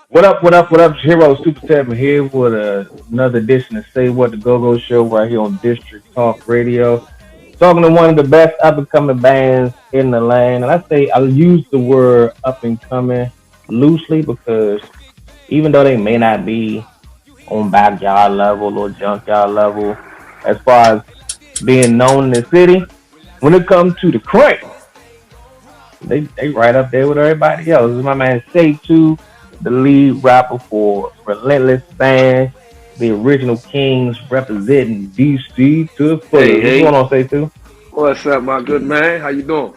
What up, what up, what up? Hero Super 7 here with another edition of Say What the Go-Go Show right here on District Talk Radio. Talking to one of the best up and coming bands in the land. And I use the word up and coming loosely because even though they may not be on backyard level or junkyard level, as far as being known in the city, when it comes to the crank, they right up there with everybody else. This is my man SeiTu, the lead rapper for Relentless Band, the original Kings representing DC to the Hey, fullest. What's going hey, on, SeiTu? what's up, my good man? How you doing?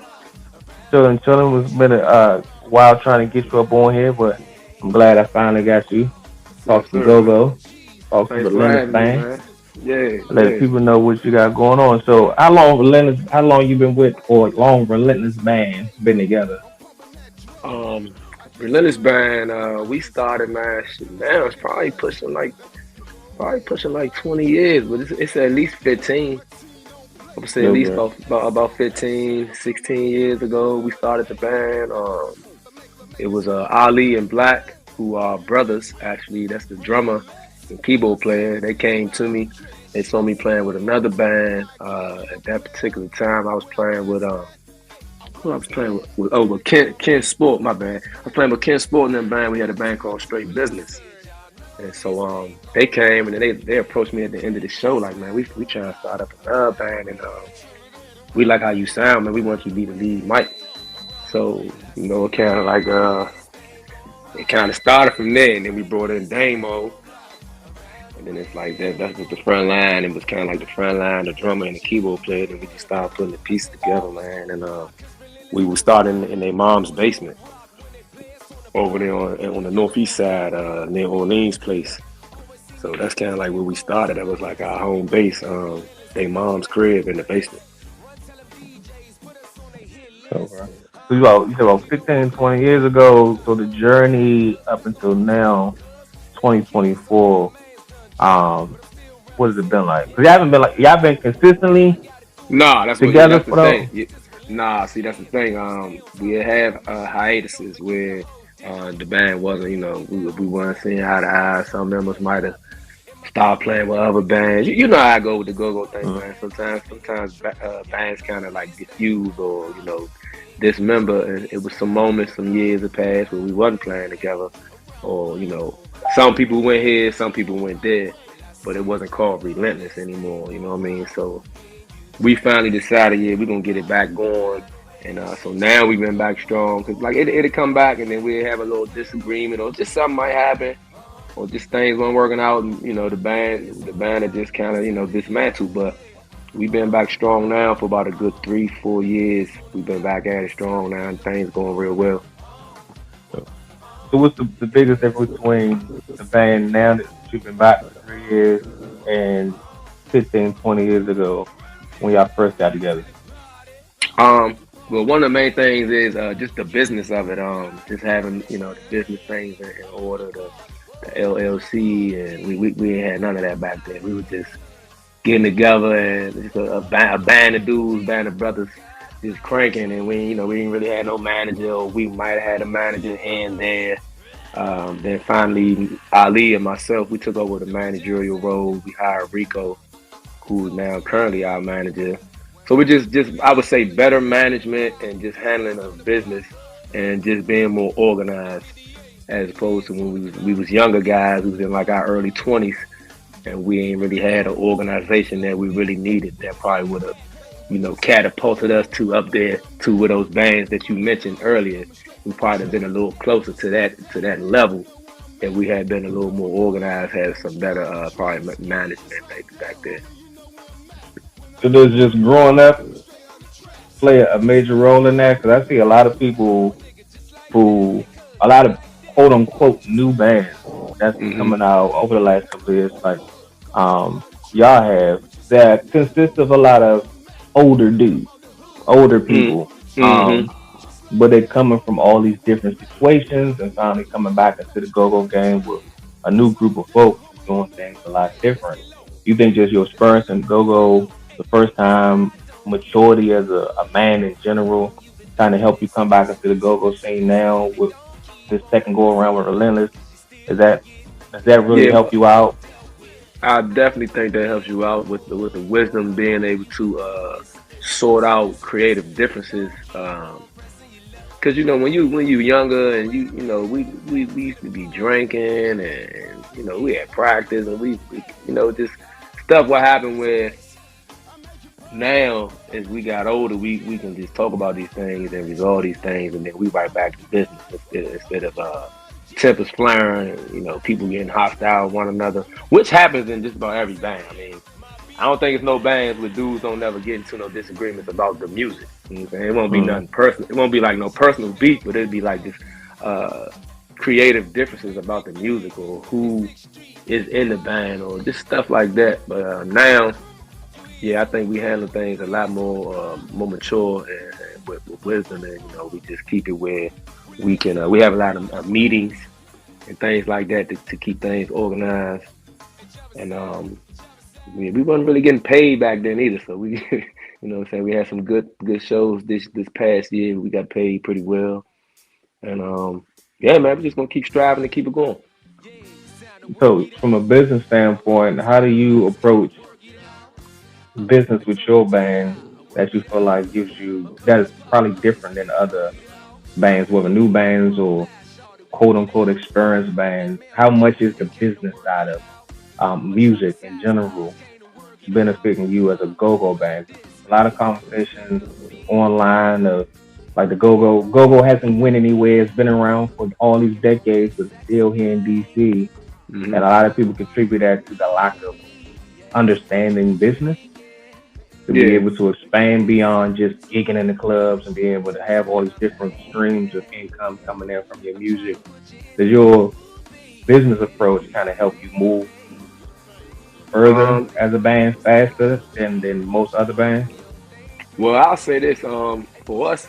Chilling, chilling. It's been a while trying to get you up on here, but I'm glad I finally got you. Yes, Talk some sir, man. go-go, talk some Thanks for Relentless having me, Band. man. Yeah, Let yeah. people know what you got going on. So, how long you been with, or long Relentless Band been together? Um, Relentless Band. We started, man. Shit, now it's probably pushing like 20 years, but it's at least 15. I would say at Little least bit. about 15, 16 years ago we started the band. It was Ali and Black, who are brothers actually. That's the drummer and keyboard player. They came to me. They saw me playing with another band. At that particular time, I was playing with who I was playing with Ken Sport. My band. I was playing with Ken Sport in that band. We had a band called Straight Business. And so they came and then they approached me at the end of the show like, man, we trying to start up another band and we like how you sound, man. We want you to be the lead mic. So it kind of like it kind of started from there, and then we brought in Damo, and then it's like that's just the front line. It was kind of like the front line, the drummer and the keyboard player. And we just started putting the pieces together, man. And we would start in their mom's basement over there on the northeast side, near Orleans Place. So that's kind of like where we started. That was like our home base, their mom's crib in the basement. Okay. So you said about 15, 20 years ago. So the journey up until now, 2024. Um, what has it been like? Because you haven't been like y'all been consistently Nah, together that's the for the. thing. Nah, see, that's the thing. We have hiatuses where the band wasn't, we weren't seeing eye to eye. Some members might have stopped playing with other bands. You know how I go with the go-go thing, man. Sometimes bands kind of like diffuse or dismember. And it was some moments, some years have passed where we wasn't playing together, or some people went here, some people went there, but it wasn't called Relentless anymore. You know what I mean? So we finally decided, yeah, we're gonna get it back going. And so now we've been back strong because like it'll come back and then we'll have a little disagreement or just something might happen or just things weren't working out and the band had just kind of dismantled. But we've been back strong now for about a good 3-4 years. We've been back at it strong now and things going real well. So what's the biggest difference between the band now that you've been back for 3 years and 15, 20 years ago when y'all first got together? Well, one of the main things is just the business of it. Just having the business things in order, the LLC, and we ain't had none of that back then. We were just getting together and just a band of dudes, band of brothers, just cranking. And we didn't really have no manager, or we might have had a manager here and there. Then finally, Ali and myself, we took over the managerial role. We hired Rico, who is now currently our manager. So we just I would say better management and just handling of business and just being more organized as opposed to when we was younger guys. We was in like our early 20s and we ain't really had an organization that we really needed that probably would have catapulted us to up there to with those bands that you mentioned earlier. We probably have been a little closer to that level if we had been a little more organized, had some better probably management maybe back there. So does just growing up play a major role in that? Because I see a lot of people who, a lot of quote unquote new bands that's been Hmm. coming out over the last couple of years, like y'all have, that consists of a lot of older dudes, older people. Hmm. Um, but they're coming from all these different situations and finally coming back into the go-go game with a new group of folks doing things a lot different. You think just your experience in go-go, the first time, maturity as a man in general, kind of help you come back into the go-go scene now with this second go around with Relentless? Is that does that really Yeah, help you out? I definitely think that helps you out with the wisdom, being able to sort out creative differences. Because when you younger, and we used to be drinking, and we had practice, and we just stuff what happened where now as we got older, we can just talk about these things and resolve these things, and then we right back to business instead of tempers flaring, people getting hostile with one another, which happens in just about every band. I mean, I don't think it's no bands where dudes don't never get into no disagreements about the music. You know what I'm saying? It won't be Mm. nothing personal. It won't be like no personal beef, but it'd be like this uh, creative differences about the music, or who is in the band, or just stuff like that. But now, yeah, I think we handle things a lot more mature, and with wisdom, and we just keep it where we can. We have a lot of meetings and things like that to keep things organized, and we wasn't really getting paid back then either. So we, what I'm saying, we had some good shows this past year. We got paid pretty well, and yeah, man, we're just gonna keep striving to keep it going. So, from a business standpoint, how do you approach business with your band that you feel like gives you that is probably different than other bands, whether new bands or quote unquote experienced bands? How much is the business side of music in general benefiting you as a go-go band? A lot of conversations online of like the go-go hasn't went anywhere. It's been around for all these decades, but it's still here in DC. And a Hmm. lot of people contribute that to the lack of understanding business to be Yeah. able to expand beyond just gigging in the clubs and being able to have all these different streams of income coming in from your music. Does your business approach kind of help you move further Um. as a band faster than most other bands? Well, I'll say this. For us,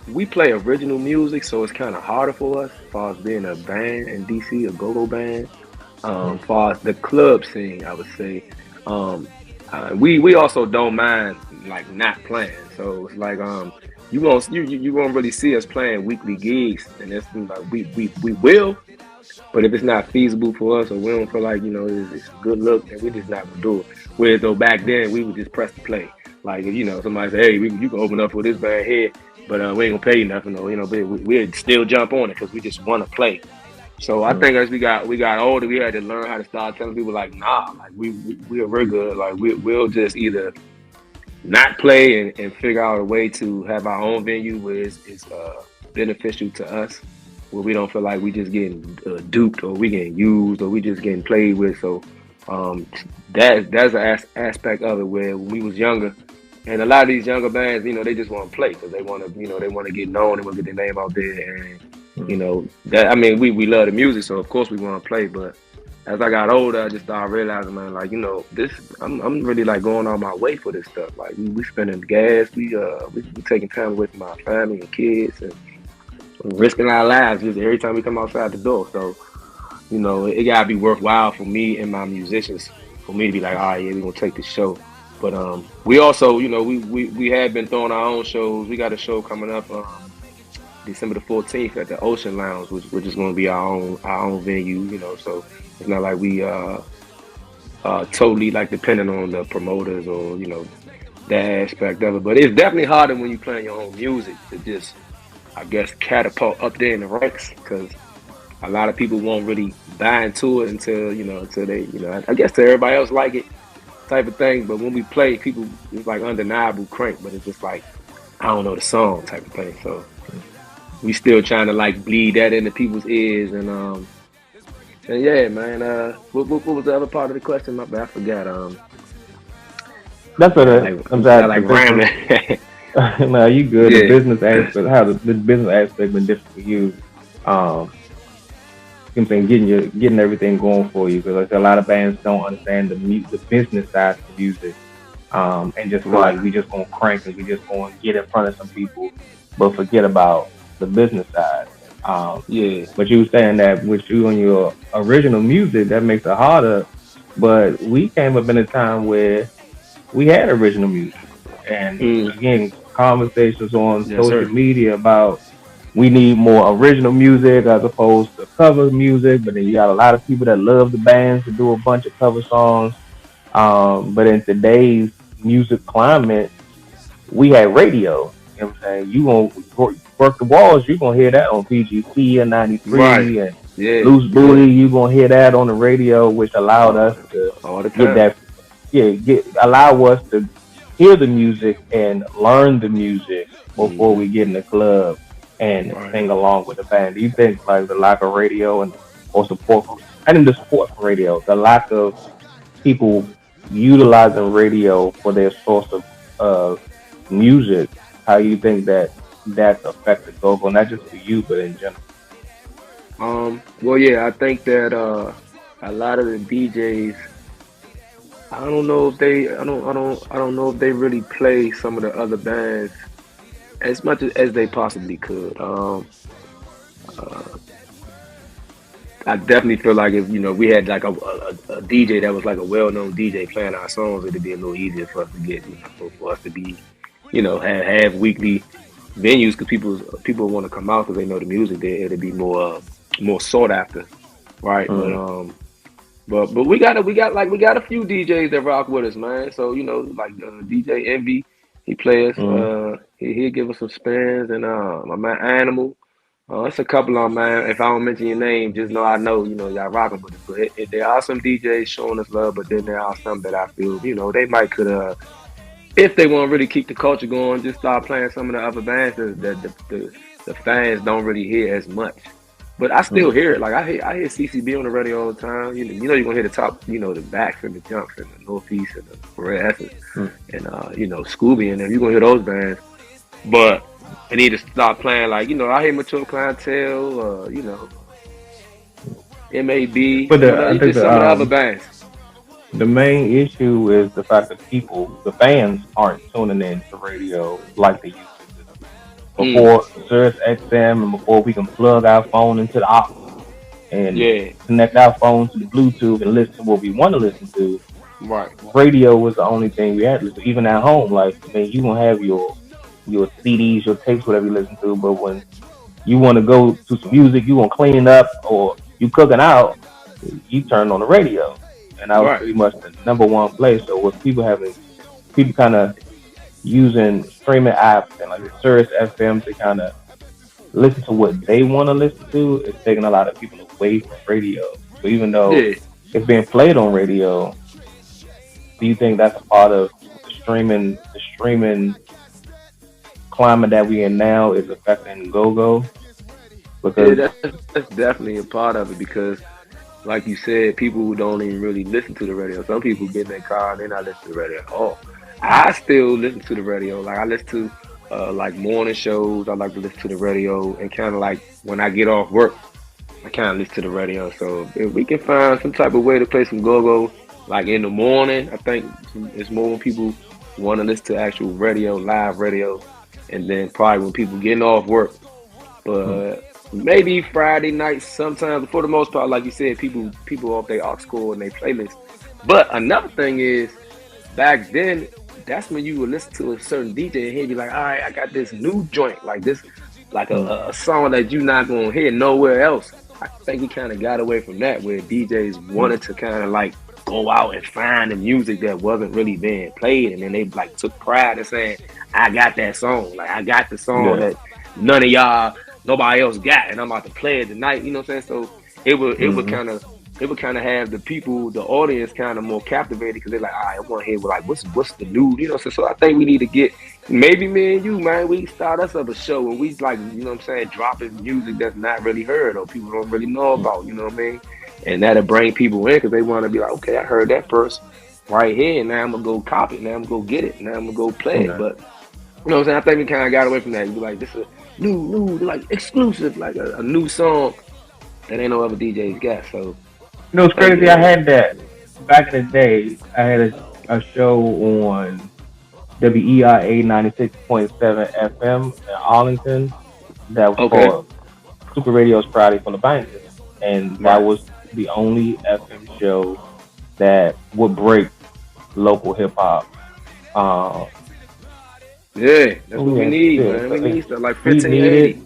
we play original music, so it's kind of harder for us as far as being a band in DC, a go-go band. Mm. As far as the club scene, I would say, um, we also don't mind like not playing. So it's like you won't really see us playing weekly gigs, and it's like we will, but if it's not feasible for us, or we don't feel like it's a good look, then we just not gonna do it. Whereas though back then we would just press the play. Like if somebody say, hey, you can open up for this band here, but we ain't gonna pay you nothing, or but we'd still jump on it because we just want to play. So I Mm. think as we got older, we had to learn how to start telling people like, nah, like we're good. Like we'll just either not play, and figure out a way to have our own venue where it's beneficial to us, where we don't feel like we just getting duped, or we getting used, or we just getting played with. So um, that's an aspect of it where when we was younger, and a lot of these younger bands, they just want to play because they want to get known, they want to get their name out there, and Mm. that I mean we love the music, so of course we want to play. But as I got older, I just started realizing, man, like this, I'm really like going on my way for this stuff. Like we spending gas, we taking time away from our family and kids, and risking our lives just every time we come outside the door. So it gotta be worthwhile for me and my musicians, for me to be like, all right, yeah, we're gonna take this show. But we also, we have been throwing our own shows. We got a show coming up December the 14th at the Ocean Lounge, which is going to be our own venue. So it's not like we totally like depending on the promoters, or that aspect of it. But it's definitely harder when you playing your own music to just, I guess, catapult up there in the ranks, because a lot of people won't really buy into it until they, I guess to everybody else like it type of thing. But when we play, people, it's like undeniable crank, but it's just like, I don't know the song type of thing. So we still trying to like bleed that into people's ears, and yeah, man. What was the other part of the question? My bad, I forgot. That's I what got it like comes I got out. The like business. rambling. No, you good. The Yeah. business aspect, how the business aspect been different for you. Um, you know what I'm saying, getting everything going for you, because like a lot of bands don't understand the business side of the music, and just feel like Right. we just gonna crank and we just gonna get in front of some people, but forget about the business side. Um, Yeah. but you were saying that with you and your original music, that makes it harder. But we came up in a time where we had original music, and Mm. again, conversations on Yes, social sir. media about we need more original music as opposed to cover music. But then you got a lot of people that love the bands to do a bunch of cover songs. But in today's music climate, we had radio. You know what I'm saying? You gonna work the walls, you gonna hear that on PGC and Right. 93 and Yeah. Loose Yeah. Booty, you gonna hear that on the radio, which allowed Uh, us to all the get time. that, yeah, get allow us to hear the music and learn the music before Hmm. we get in the club and Right. sing along with the band. Do you think like the lack of radio and or support for, I think the support for radio, the lack of people utilizing radio for their source of music, how you think that that's affected go-go, not just for you, but in general? Well, yeah, I think that a lot of the DJs, I don't know if they, I don't know if they really play some of the other bands as much as they possibly could. I definitely feel like if we had like a DJ that was like a well-known DJ playing our songs, it'd be a little easier for us to get, for us to be, have weekly venues because people want to come out because they know the music. There, it'd be more sought after, right? But Mm, but we got a few DJs that rock with us, man. So like DJ Envy, he plays. mm. He'll give us some spins, and my man Animal. It's a couple of them, man. If I don't mention your name, just know I know, y'all rocking with it. But there are some DJs showing us love, but then there are some that I feel, they might could, if they want to really keep the culture going, just start playing some of the other bands that the fans don't really hear as much. But I still Mm. hear it. Like I hear CCB on the radio all the time. You're gonna hear the top, the backs and the jumps and the Northeast and the Red Essence Mm. and Scooby and them. You're gonna hear those bands. But they need to stop playing like I hear Mature Clientele, MAB, But whatever. I think Just some of the other bands. the main issue is the fact that people, the fans, aren't tuning in to radio like they used to. Mm, Before Sirius XM and before we can plug our phone into the aux and yeah, connect our phone to the Bluetooth and listen to what we want to listen to, right, radio was the only thing we had to listen to. Even at home, like I mean, you gonna have your CDs, your tapes, whatever you listen to, but when you want to go to some music, you want to clean up or you cooking out, you turn on the radio, and that was right. pretty much the number one place. So with people kind of using streaming apps and like the Sirius FM to kind of listen to what they want to listen to, it's taking a lot of people away from radio. So even though Yeah, it's being played on radio, do you think that's a part of the streaming climate that we in now is affecting go-go? yeah. Because That's definitely a part of it because, like you said, people who don't even really listen to the radio. Some people get in their car and they're not listening to the radio at all. I still listen to the radio. Like I listen to like morning shows. I like to listen to the radio and kind of like when I get off work, I kind of listen to the radio. So if we can find some type of way to play some go-go, like in the morning, I think it's more when people want to listen to actual radio, live radio, and then probably when people getting off work. mm, But maybe Friday nights sometimes. For the most part, like you said, people off their aux core and their playlist. But another thing is back then, that's when you would listen to a certain DJ and he'd be like, all right, I got this new joint, like this, like mm, a song that you're not gonna hear nowhere else. I think we kind of got away from that, where DJs mm, wanted to kind of like go out and find the music that wasn't really being played, and then they like took pride in saying, I got that song, like I got the song yeah, that none of y'all, nobody else got, and I'm about to play it tonight. You know what I'm saying? So it would mm, kind of have the people, the audience, kind of more captivated because they're like, all right, I want to hear like what's the new, So I think we need to get maybe me and you, man. We start us up a show and we like, what I'm saying, dropping music that's not really heard or people don't really know mm, about. You know what I mean? And that'll bring people in because they want to be like, okay, I heard that first right here, and now I'm gonna go copy it. Now I'm gonna go get it. Now I'm gonna go play it. okay. But you know what I'm saying? I think we kind of got away from that. You be like, this is a new, like exclusive, like a new song that ain't no other DJs got. So You know, it's I think crazy. I had that back in the day. I had a show on WEIA 96.7 FM in Arlington that was okay, called Super Radio's Friday for the Bankers, and that right. was the only FM show that would break local hip hop. Uh, Yeah, that's what we yeah, need, yeah. man. So We need stuff like we needed 1580.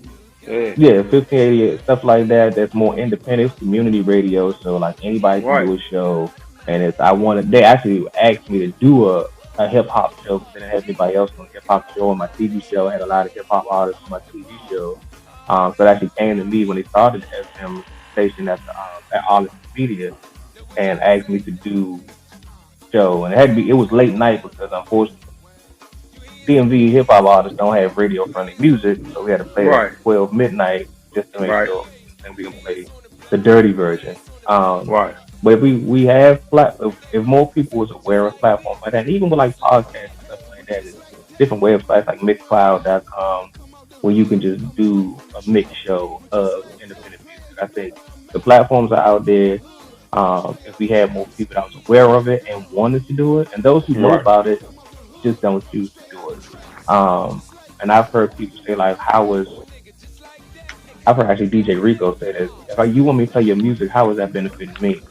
Yeah. Yeah, 1588 stuff like that. That's more independent. It's community radio, so like anybody can Right. do a show. And it's I wanted they actually asked me to do a hip hop show because they didn't have anybody else on a hip hop show on my TV show. I had a lot of hip hop artists on my TV show. So it actually came to me when they started the FM station at Arlington Media and asked me to do show. And it was late night because unfortunately DMV hip hop artists don't have radio friendly music, so we had to play it Right. after 12 midnight just to make Right. sure then we can play the dirty version. Um, Right. but we have if more people was aware of platforms like that, even with like podcasts and stuff like that, and different websites like mixcloud.com where you can just do a mix show of independent music. I think the platforms are out there. If we had more people that was aware of it and wanted to do it, and those who know Right. about it just don't choose to do it. And I've heard people say like, I've heard actually DJ Rico say this. If you want me to play your music, how is that benefiting me?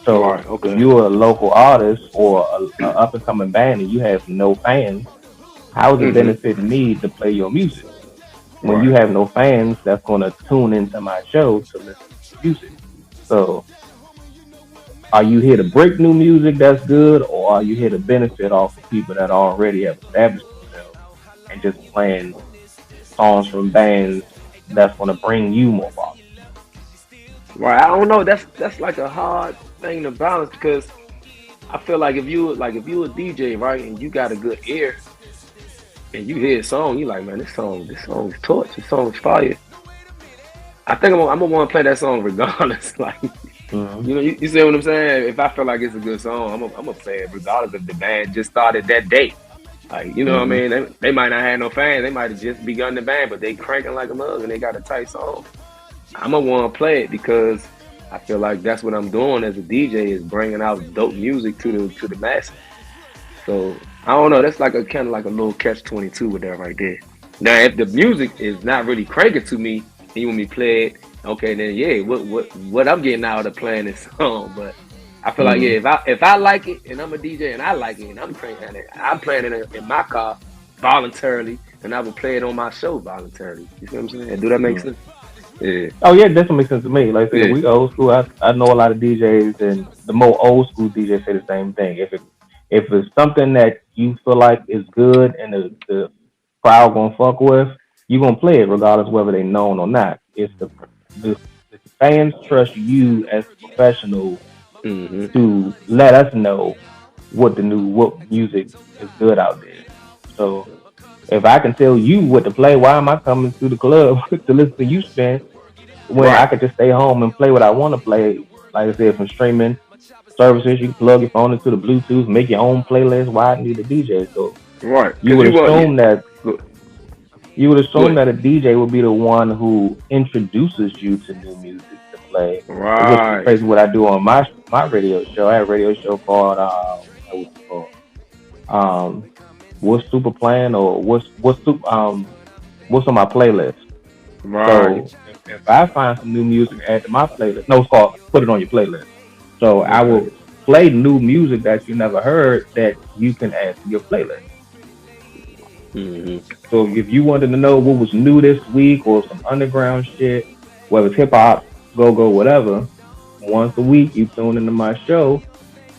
So Right. if Okay. you're a local artist or a up and coming band and you have no fans, how is it Mhm. benefiting me to play your music? When you Right. have no fans that's going to tune into my show to listen to the music. So are you here to break new music that's good, or are you here to benefit off of people that already have established themselves and just playing songs from bands that's going to bring you more followers? Right. I don't know. That's like a hard thing to balance because I feel like if you a DJ, right, and you got a good ear and you hear a song, you like, man, this song is torch, this song is fire. I think I'm gonna want to play that song regardless. Like, Hmm. you see what I'm saying? If I feel like it's a good song, I'm gonna play it regardless if the band just started that day. Like, you know what I Hmm. mean? They might not have no fans. They might have just begun the band, but they cranking like a mug and they got a tight song. I'm gonna want to play it because I feel like that's what I'm doing as a DJ is bringing out dope music to the masses. So I don't know. That's like a kind of like a little catch 22 with that right there. Now, if the music is not really cranking to me, and you want me to play it, okay, then yeah, what I'm getting out of playing this song. But I feel like yeah, Hmm. if I like it and I'm a DJ and I like it and I'm cranking it, I'm playing it in my car voluntarily, and I will play it on my show voluntarily. You see what I'm saying? Do that make Hmm. sense? Yeah, Oh yeah, that makes sense to me. Like I said, yeah, we old school. I know a lot of DJs, and the more old school DJs say the same thing. If it's something that you feel like is good and the crowd gonna fuck with, you gonna play it regardless whether they known or not. It's the, the fans trust you as a professional hmm, to let us know what music is good out there. So if I can tell you what to play, why am I coming to the club to listen to you spin when I right, could just stay home and play what I want to play? Like I said, from streaming services, you can plug your phone into the Bluetooth, make your own playlist. Why I need a DJ? So right. you Because would you want yeah. assume that Go, you would go assume ahead. that a DJ would be the one who introduces you to new music to play, which is Right, basically what I do on my radio show. I have a radio show called what's it called? Um, what's super playing or what's on my playlist. right. So if I find some new music, add to my playlist. No, it's called put it on your playlist. So I Okay. will play new music that you never heard that you can add to your playlist. Hmm. So if you wanted to know what was new this week or some underground shit, whether it's hip hop, go go, whatever, once a week you tune into my show,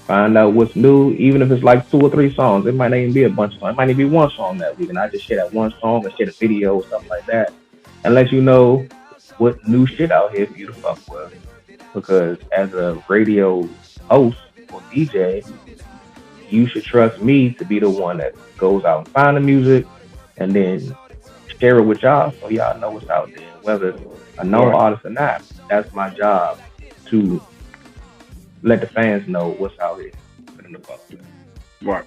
find out what's new, even if it's like two or three songs. It might not even be a bunch of songs. It might even be one song that week, and I just share that one song or share a video or something like that, and let you know what new shit out here for you to fuck with. Because as a radio host or DJ, you should trust me to be the one that goes out and find the music and then share it with y'all so y'all know what's out there. Whether it's a known Right, artist or not, that's my job to let the fans know what's out here for them to fuck with. right.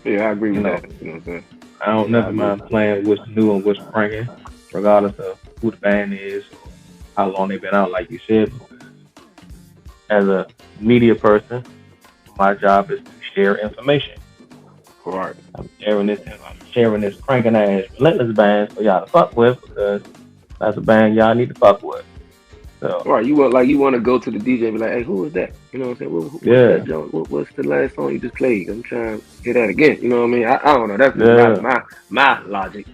Yeah, I agree You with know, that. You know what I'm saying? I don't Yeah, I never agree. mind playing what's new and what's bringing, regardless of who the band is or how long they've been out, like you said. Because as a media person, my job is to share information. Right. I'm sharing this cranking ass Relentless Band for y'all to fuck with because that's a band y'all need to fuck with. So Right. You want to go to the DJ and be like, hey, who is that? You know what I'm saying? What's that yeah, joint? What's the last song you just played? I'm trying to hear that again. You know what I mean? I don't know. That's just yeah. my logic.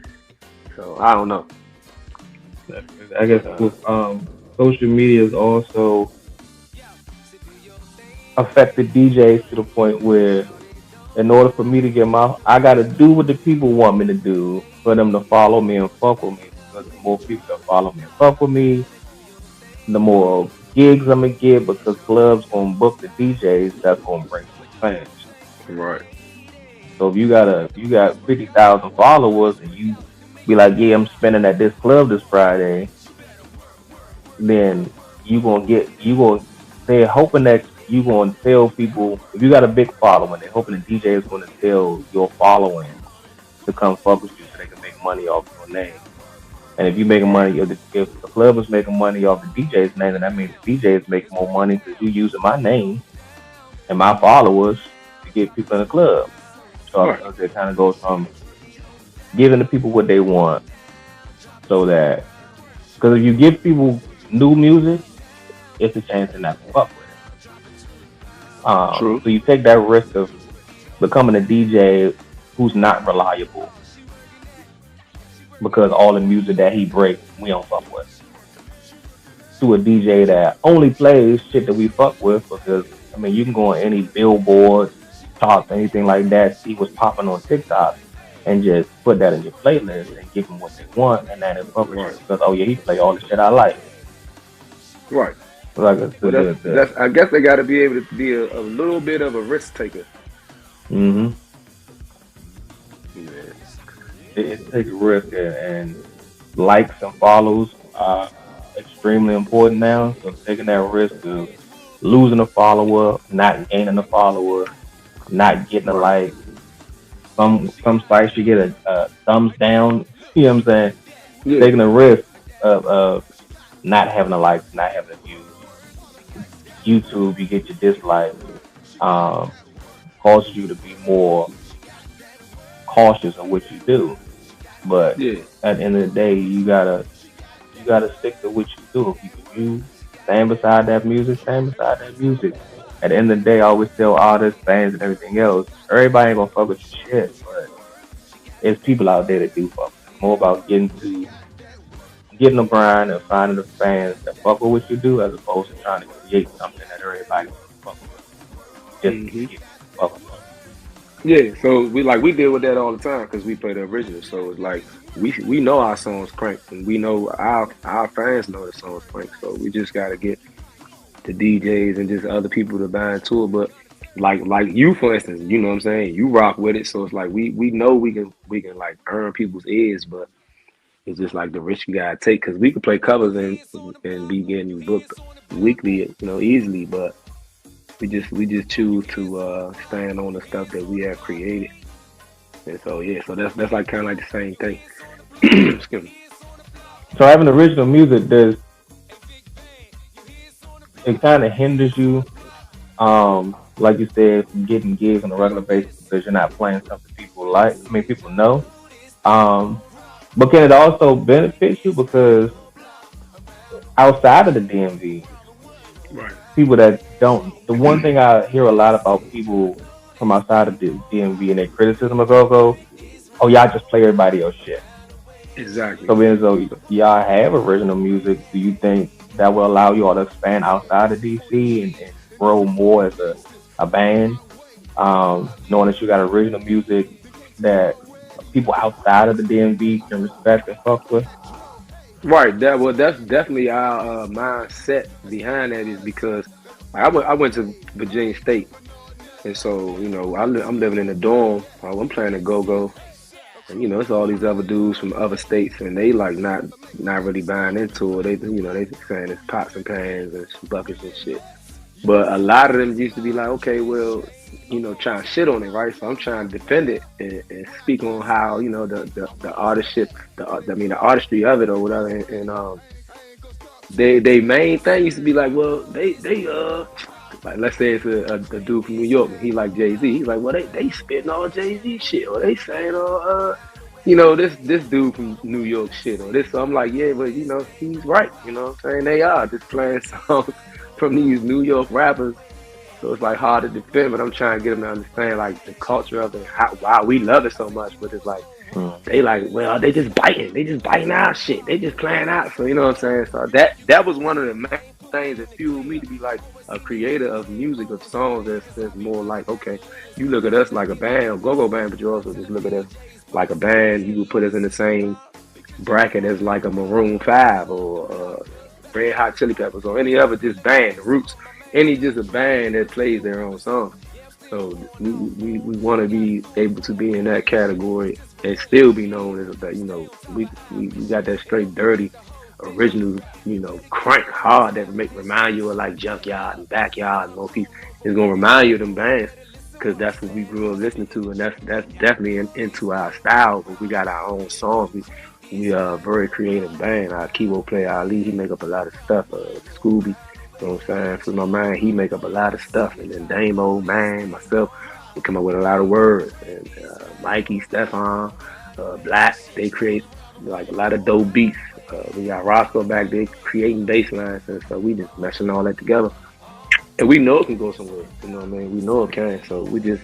So I don't know. I guess with social media is also affected DJs to the point where in order for me to get I gotta do what the people want me to do for them to follow me and fuck with me. Because the more people that follow me and fuck with me, the more gigs I'm gonna get because clubs gonna book the DJs that's gonna bring more fans. Right. So if you got 50,000 followers and you be like, yeah, I'm spending at this club this Friday, then you gonna they're hoping that you gonna tell people if you got a big following, they're hoping the DJ is gonna tell your following to come fuck with you so they can make money off your name. And if you making Right. money, if the club is making money off the DJ's name, then that means the DJ is making more money because you using my name and my followers to get people in the club. So Right. it kind of goes from giving the people what they want, so that because if you give people new music, it's a chance to not fuck with it. True. So you take that risk of becoming a DJ who's not reliable because all the music that he breaks we don't fuck with, to a DJ that only plays shit that we fuck with because I mean you can go on any billboard charts, anything like that, see what's popping on TikTok and just put that in your playlist and give them what they want and then they fuck with you Right. because oh yeah he play all the shit I like. Right. Like Well, that's. I guess they got to be able to be a little bit of a risk taker. hmm Yeah. it takes a risk and likes and follows are extremely important now. So taking that risk of losing a follower, not gaining a follower, not getting a Right. like. Some sites you get a thumbs down. You know what I'm saying? Yeah. Taking a risk of not having a like, not having a views. YouTube, you get your dislikes. Um, causes you to be more cautious of what you do. But Yeah. at the end of the day, you gotta stick to what you do. If you stand beside that music, stand beside that music. At the end of the day, I always tell artists, fans, and everything else, everybody ain't gonna fuck with your shit, but there's people out there that do fuck. It's more about getting the grind and finding the fans that fuck with what you do, as opposed to trying to create something that everybody wants to fuck with just to Hmm. get fuck with. Yeah. So we deal with that all the time because we play the original. So it's like we know our songs crank and we know our fans know the songs crank. So we just got to get the DJs and just other people to buy into it. But like you for instance, you know what I'm saying? You rock with it, so it's like we know we can like earn people's ears, but it's just like the risk you gotta take because we could play covers and be getting booked weekly, easily. But we just choose to stand on the stuff that we have created. And so yeah, so that's like kind of like the same thing. Excuse me. So having original music does it kind of hinders you, like you said, from getting gigs on a regular basis because you're not playing something people like. I mean, people know. Um, but can it also benefit you because outside of the DMV, Right. people that don't. The one thing I hear a lot about people from outside of the DMV and their criticism of go-go, oh y'all just play everybody else shit. Exactly. So being as though y'all have original music, do you think that will allow you all to expand outside of DC and grow more as a band? Knowing that you got original music that people outside of the DMV can respect and fuck with. Right. That's definitely our mindset behind that is because like, I went to Virginia State, and so I'm living in a dorm. I'm playing a go go, and it's all these other dudes from other states, and they like not really buying into it. They saying it's pots and pans and buckets and shit. But a lot of them used to be like, okay, well, trying to shit on it, right? So I'm trying to defend it and speak on how the artistship, the artistry of it or whatever. And they main thing used to be like, well, they like let's say it's a dude from New York and he like Jay Z. He's like, well, they spitting all Jay Z shit or they saying all this dude from New York shit or this. So I'm like, yeah, but he's right. You know what I'm saying? They are just playing songs from these New York rappers. So it's like hard to defend, but I'm trying to get them to understand like the culture of it, why we love it so much. But it's like They like, well, they just biting our shit. They just playing out. So you know what I'm saying? So that was one of the main things that fueled me to be like a creator of music, of songs that's more like, okay, you look at us like a band, go-go band, but you also just look at us like a band. You would put us in the same bracket as like a Maroon 5 or Red Hot Chili Peppers or any other just band, The Roots, any just a band that plays their own songs. So we want to be able to be in that category and still be known as that. We got that straight dirty, original, crank hard that remind you of like Junkyard and Backyard and Low Peace. It's gonna remind you of them bands because that's what we grew up listening to, and that's definitely into our style. But we got our own songs. We are a very creative band. Our keyboard player Ali, he make up a lot of stuff. Scooby, you know what I'm saying? For my man, he make up a lot of stuff. And then Damo, man, myself, we come up with a lot of words. And Mikey, Stefan, Black, they create like a lot of dope beats. We got Roscoe back there creating bass lines, and so we just meshing all that together. And we know it can go somewhere. You know what I mean? We know it can. So we just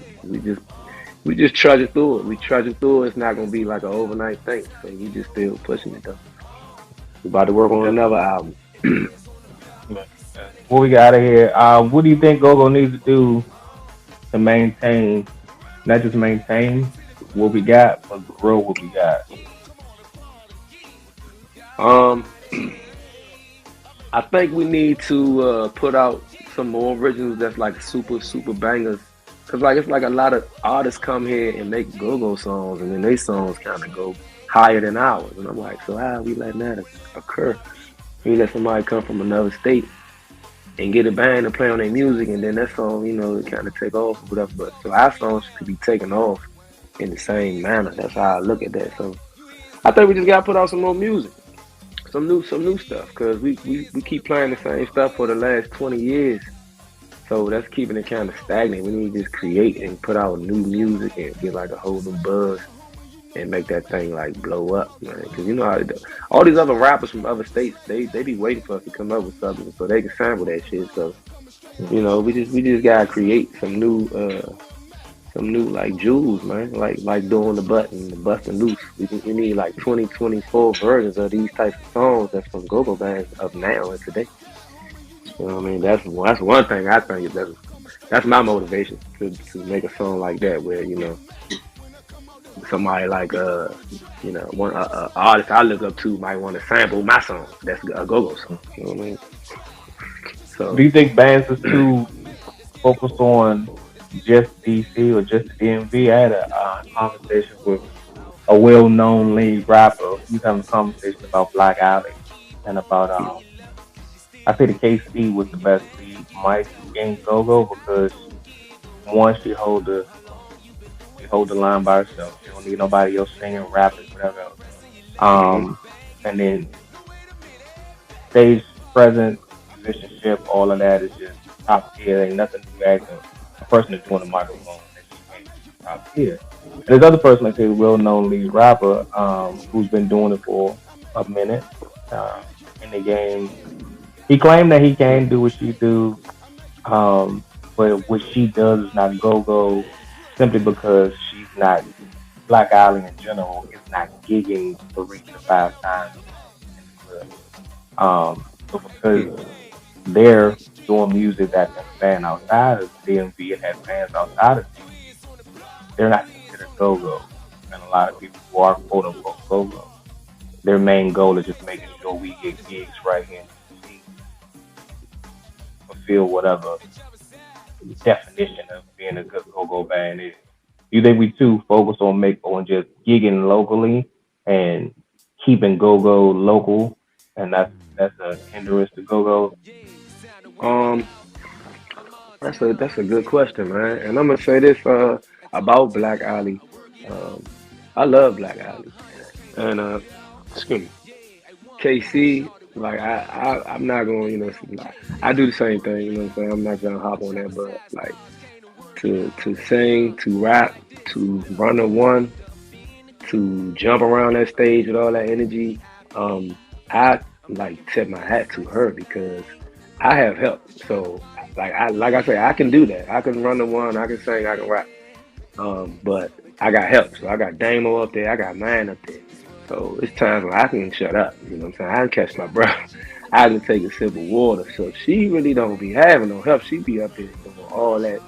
trudge it through it. We trudge it through it. It's not gonna be like an overnight thing. So we just still pushing it though. We about to work on another album. Before we get out of here, what do you think Gogo needs to do to maintain, not just maintain what we got, but grow what we got? Um, I think we need to put out some more originals that's like super bangers. Cause like it's like a lot of artists come here and make go-go songs, and then their songs kind of go higher than ours. And I'm like, so how are we letting that occur? We let somebody come from another state and get a band to play on their music, and then that song, it kind of take off or whatever. But so our songs could be taken off in the same manner. That's how I look at that. So I think we just gotta put out some more music, some new stuff, cause we keep playing the same stuff for the last 20 years. So that's keeping it kind of stagnant. We need to just create and put out new music and get like a whole new buzz and make that thing like blow up, man. Because you know how all these other rappers from other states, they be waiting for us to come up with something so they can sample that shit. So we just gotta create some new like jewels, man. Like doing the button, the busting loose. We need like 2024 versions of these types of songs that's from go-go bands of now and today. You know what I mean? That's one thing I think that's my motivation to make a song like that where somebody like one artist I look up to might want to sample my song. That's a go-go song. You know what I mean? So Do you think bands is too focused on just DC or just the DMV? I had a conversation with a well-known lead rapper. We was having a conversation about Black Alley and about I say the KC was the best lead Mike in Go-Go because one, she hold the line by herself. She don't need nobody else singing, rapping, whatever else. mhm. And then stage presence, musicianship, all of that is just top tier. Ain't nothing to ask a person that's doing the microphone that she can't do top tier. And there's other person like a well-known lead rapper who's been doing it for a minute uh, in the game. He claimed that he can do what she do, but what she does is not go-go simply because she's not Black Island in general is not gigging 3 to 5 times in the club. So because they're doing music that can fan outside of DMV and have fans outside of DMV, they're not considered go-go. And a lot of people who are quote unquote go-go, their main goal is just making sure we get gigs right here in DC, fulfill whatever definition of being a good go-go band is. You think we too focus on just gigging locally and keeping go-go local, and that's a hindrance to go-go? um, that's a good question, man. And I'm gonna say this about Black Alley. Um, I love Black Alley, and excuse me, KC. Like I'm not gonna, like, I do the same thing. You know what I'm saying? I'm not gonna hop on that, but like to sing, to rap, to run the one, to jump around that stage with all that energy. I like tip my hat to her because I have help. So like I say, I can do that. I can run the one, I can sing, I can rap. But I got help. So I got Damo up there. I got mine up there. So it's times when I can shut up. You know what I'm saying? I can catch my breath. I can take a sip of water. So she really don't be having no help. She be up there doing all that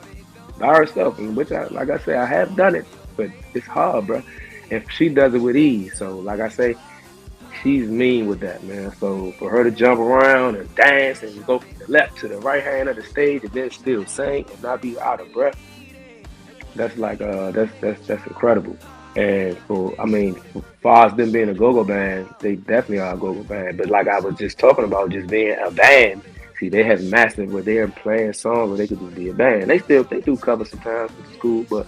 by herself. And which, like I say, I have done it, but it's hard, bro. And she does it with ease. So like I say, she's mean with that, man. So for her to jump around and dance and go from the left to the right hand of the stage and then still sing and not be out of breath, that's like that's incredible. And for I mean, as far as them being a go-go band, they definitely are a go-go band. But like I was just talking about, just being a band. See, they have mastered where they're playing songs where they could just be a band. They do cover sometimes, which is cool, but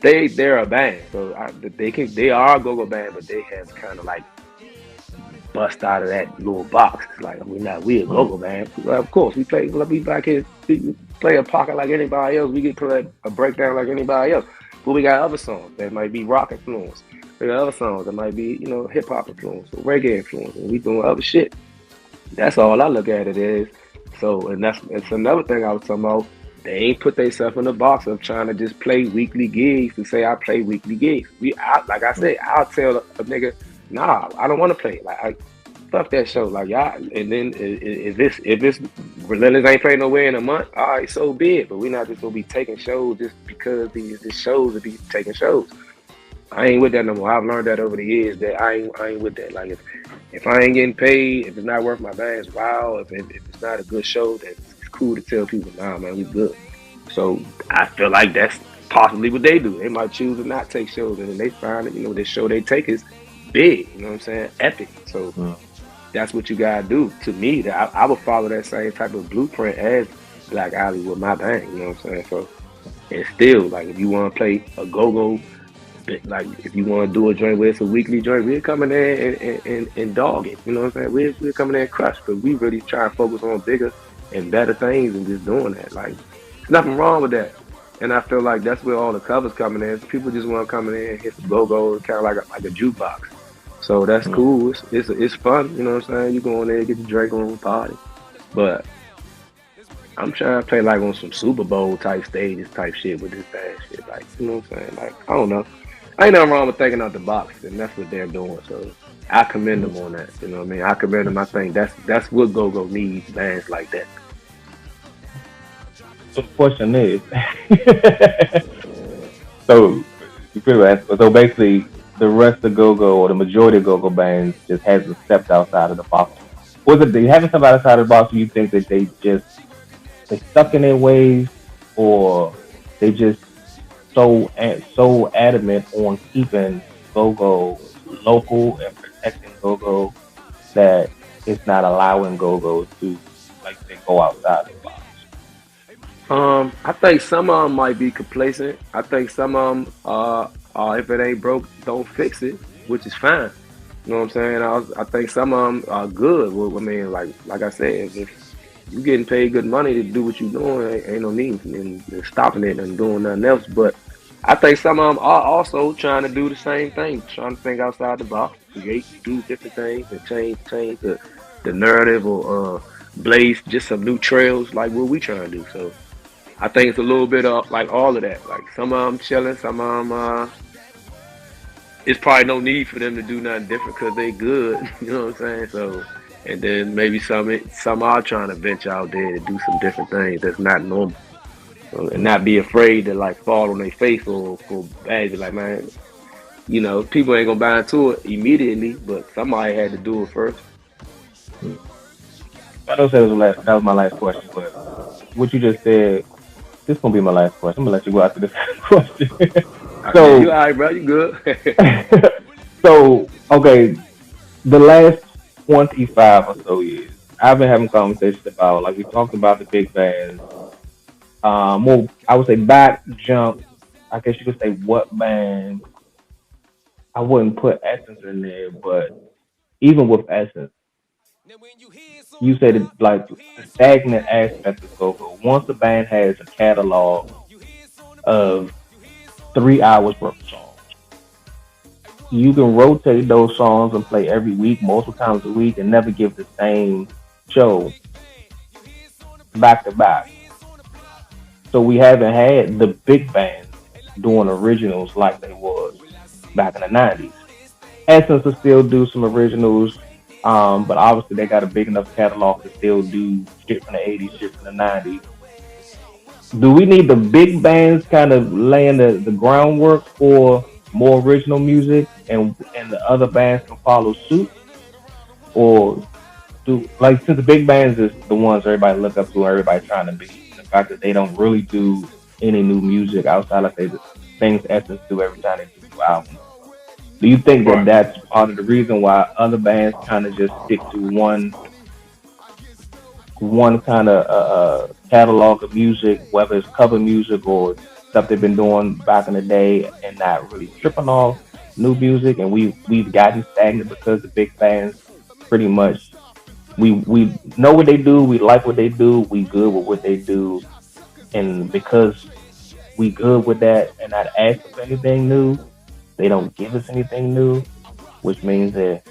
they're a band. So they are a go-go band, but they have kind of like bust out of that little box. It's like we a Mm. go-go band. Well, of course we back here we play a pocket like anybody else. We get play a breakdown like anybody else. But we got other songs that might be rock influence. We got other songs that might be, hip hop influence or reggae influence, and we doing other shit. That's all I look at it is. So, and it's another thing I was talking about. They ain't put themselves in the box of trying to just play weekly gigs to say I play weekly gigs. Like I said, I'll tell a nigga, nah, I don't want to play. Like, fuck that show. Like, y'all, and then if this Relentless ain't playing nowhere in a month, all right, so be it. But we're not just gonna be taking shows just because these shows will be taking shows. I ain't with that no more. I've learned that over the years that I ain't with that. Like if I ain't getting paid, if it's not worth my band's while, if it's not a good show, then it's cool to tell people, nah, man, we good. So I feel like that's possibly what they do. They might choose to not take shows, and then they find that this show they take is big. You know what I'm saying? Epic. So Mm. that's what you gotta do. To me, that I would follow that same type of blueprint as Black Alley with my band. You know what I'm saying? So and still, like if you want to play a go-go, like if you want to do a joint where it's a weekly joint, we're coming there and dog it. You know what I'm saying? We're coming there and crush, but we really try and focus on bigger and better things and just doing that. Like there's nothing wrong with that. And I feel like that's where all the covers coming in. People just want to come in there and hit the go-go, kind of like a jukebox. So that's Mm. cool. It's fun. You know what I'm saying? You go in there, get your drink on, party. But I'm trying to play like on some Super Bowl type stages type shit with this bad shit. Like, you know what I'm saying? Like, I don't know. Ain't nothing wrong with thinking out the box, and that's what they're doing. So I commend Mm. them on that. You know what I mean? I commend them. I think that's what Go Go needs, bands like that. So the question is, so you feel that? So basically, the rest of go-go or the majority of go-go bands just hasn't stepped outside of the box. Was it they haven't stepped outside of the box? Or you think that they stuck in their ways, or they just so adamant on keeping go-go local and protecting go-go that it's not allowing go-go to like they go outside the box. I think some of them might be complacent. I think some of them, if it ain't broke, don't fix it, which is fine. You know what I'm saying? I think some of them are good. Well, I mean, like I said, if you getting paid good money to do what you're doing, ain't no need in stopping it and doing nothing else. But I think some of them are also trying to do the same thing, trying to think outside the box, create, do different things, and change the narrative or blaze just some new trails like what we trying to do. So. I think it's a little bit of like all of that. Like some of them chilling, some of them it's probably no need for them to do nothing different because they good. You know what I'm saying? So, and then maybe some are trying to venture out there to do some different things that's not normal, so, and not be afraid to like fall on their face or for bad. Like man, people ain't gonna buy into it immediately, but somebody had to do it first. Hmm. I know that was my last question, but what you just said, this gonna be my last question. I'm gonna let you go after this question. Yeah, so, you all right, bro? You good? okay, the last 25 or so years, I've been having conversations about, like we talked about the big bands. Well, I would say back jump. I guess you could say what band. I wouldn't put Essence in there, but even with Essence, you said it, like the stagnant aspect of go-go. Once a band has a catalog of 3 hours worth of songs, you can rotate those songs and play every week, multiple times a week, and never give the same show back to back. So we haven't had the big bands. doing originals like they was back in the '90s. Essence will still do some originals, but obviously they got a big enough catalog to still do shit from the '80s, shit from the '90s. Do we need the big bands kind of laying the groundwork for more original music, and the other bands can follow suit, or do like since the big bands is the ones everybody look up to, everybody trying to be, and the fact that they don't really do any new music outside of the things Essence do every time they do new albums. Do you think that Right. that's part of the reason why other bands kind of just stick to one kind of catalog of music, whether it's cover music or stuff they've been doing back in the day, and not really tripping off new music, and we've gotten stagnant because the big bands pretty much we know what they do, we like what they do, we good with what they do, and because we good with that and not asking for anything new, they don't give us anything new, which means that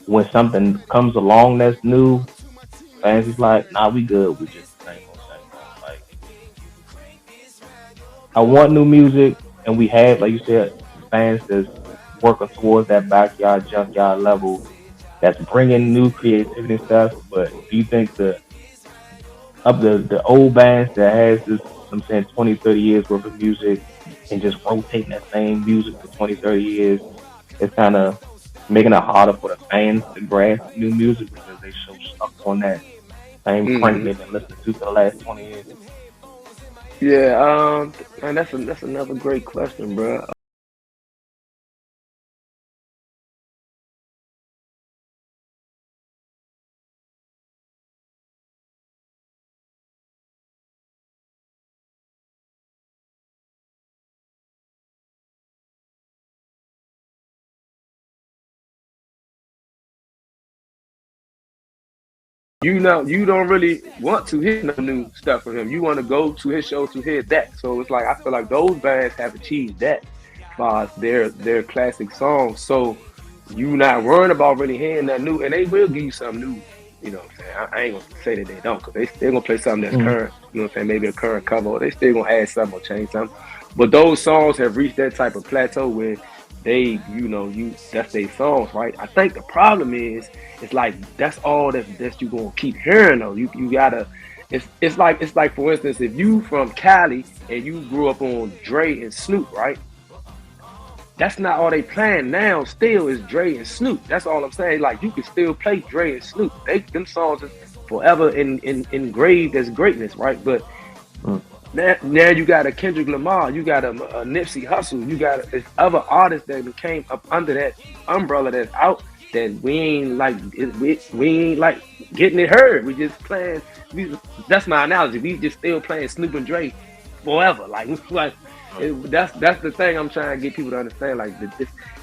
when something comes along that's new, fans is like, nah, we good. We just same old, same old. Like, I want new music, and we have, like you said, fans that's working towards that backyard, junkyard level, that's bringing new creativity and stuff. But do you think the old bands that has this, I'm saying 20, 30 years worth of music and just rotating that same music for 20, 30 years, it's kind of making it harder for the fans to grasp new music because they so stuck on that same crank Hmm. they've been listening to for the last 20 years. Yeah. And that's another great question, bro. You don't really want to hear no new stuff from him. You want to go to his show to hear that. So it's like I feel like those bands have achieved that as far as their classic songs. So you not worrying about really hearing that new, and they will give you some new. You know what I'm saying? I ain't gonna say that they don't, because they still gonna play something that's Mm, current. You know what I'm saying? Maybe a current cover, or they still gonna add something or change something. But those songs have reached that type of plateau where they, that's their songs, right? I think the problem is, it's like that's all that you gonna keep hearing though. You gotta. It's like for instance, if you from Cali and you grew up on Dre and Snoop, right? That's not all they playing now. Still is Dre and Snoop. That's all I'm saying. Like you can still play Dre and Snoop. Them songs is forever engraved as greatness, right? But mm, now you got a Kendrick Lamar, you got a Nipsey Hussle, you got other artists that came up under that umbrella that's out that we ain't like getting it heard. We just playing. That's my analogy. We just still playing Snoop and Dre forever. That's the thing I'm trying to get people to understand. Like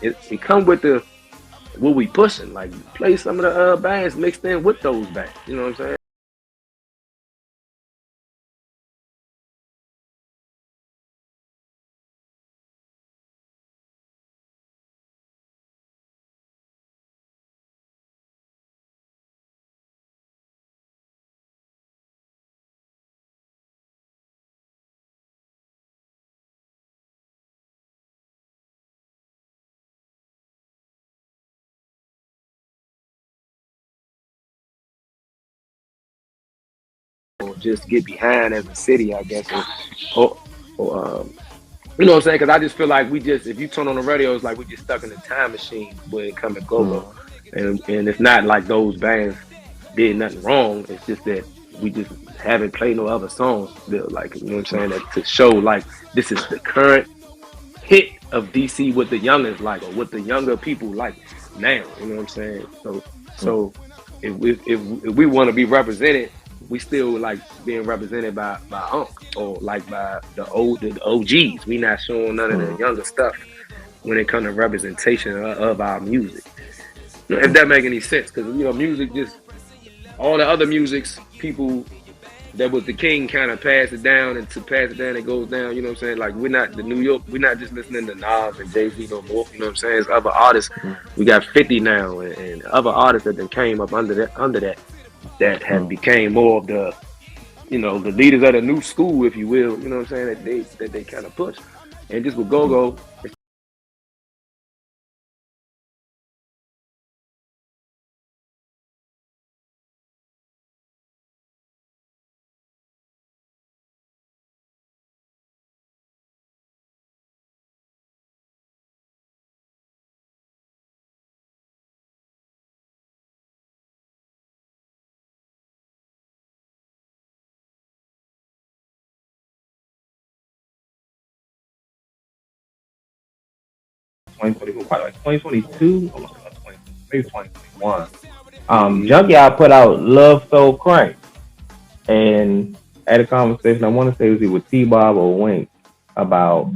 it come with the what we pushing. Like play some of the bands mixed in with those bands. You know what I'm saying? Or just get behind as a city, I guess, or, or you know what I'm saying? Because I just feel like if you turn on the radio, it's like we just stuck in a time machine when it comes to go-go. mm, And it's not like those bands did nothing wrong. It's just that we just haven't played no other songs that, like, you know what I'm saying, that to show like this is the current hit of DC, what the youngers like or what the younger people like now. You know what I'm saying? So mm, so if we want to be represented, we still like being represented by Unk or like by the OGs. We not showing none of the mm, younger stuff when it comes to representation of our music. If mm, that make any sense, because music just all the other musics people that was the king kind of pass it down, and to pass it down it goes down. You know what I'm saying? Like we're not the New York. We're not just listening to Nas and Jay-Z no more. You know what I'm saying? It's other artists. mm, We got 50 now, and other artists that then came up under that have mm. became more of the the leaders of the new school, if you will. You know what I'm saying? That they kind of push. And just with go-go, Probably like 2022, almost like 20, maybe 2021. mm-hmm. Junkyard put out Love So Crank, and had a conversation. I want to say it was either with T Bob or Wink about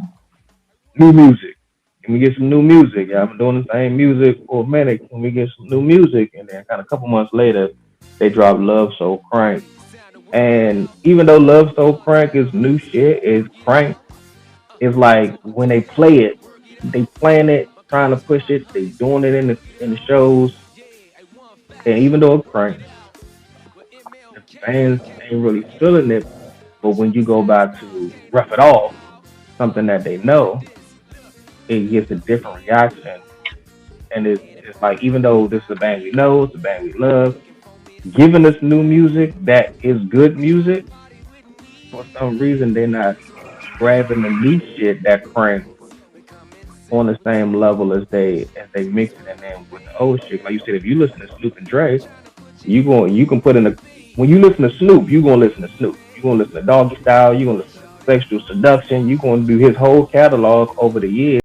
new music. Can we get some new music? Yeah, I've been doing the same music for a minute. Can we get some new music? And then kind of a couple months later, they dropped Love So Crank. And even though Love So Crank is new shit, is crank. It's like when they play it, they playing it, trying to push it. They doing it in the shows. And even though it's crank, the fans ain't really feeling it. But when you go back to Rough It Off, something that they know, it gets a different reaction. And it's like even though this is a band we know, it's a band we love, giving us new music that is good music, for some reason they're not grabbing the new shit that crank on the same level as they mix it. And then with the old shit, like you said, if you listen to Snoop and Dre, you can put in a when you listen to Snoop, you gonna listen to Snoop. You gonna listen to Doggy Style. You gonna listen to Sexual Seduction. You gonna do his whole catalog over the years.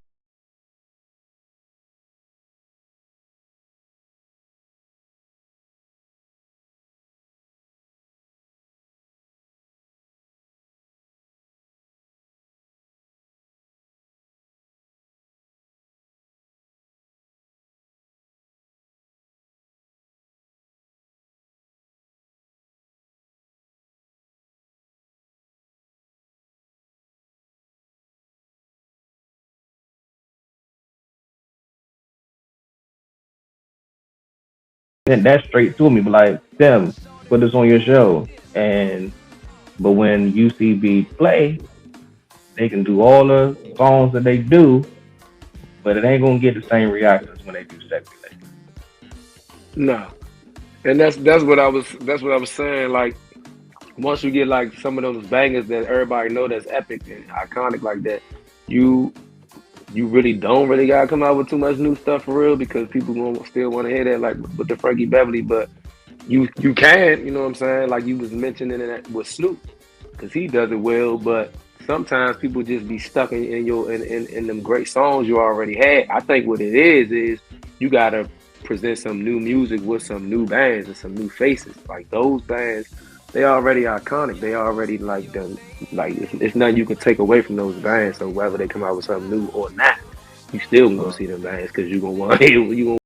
And that's straight to me. But like them, put this on your show. And but when UCB play, they can do all the songs that they do, but it ain't gonna get the same reactions when they do Sexy Lady. No. And that's what I was saying. Like once you get like some of those bangers that everybody know that's epic and iconic like that, you you really don't really gotta come out with too much new stuff for real because people gonna still want to hear that like with the Frankie Beverly, but you can, you know what I'm saying? Like you was mentioning it with Snoop, because he does it well, but sometimes people just be stuck in them great songs you already had. I think what it is you gotta present some new music with some new bands and some new faces. Like those bands, they already iconic. They already like the like it's nothing you can take away from those bands. So whether they come out with something new or not, you still gonna go see them bands because you gonna want you gonna.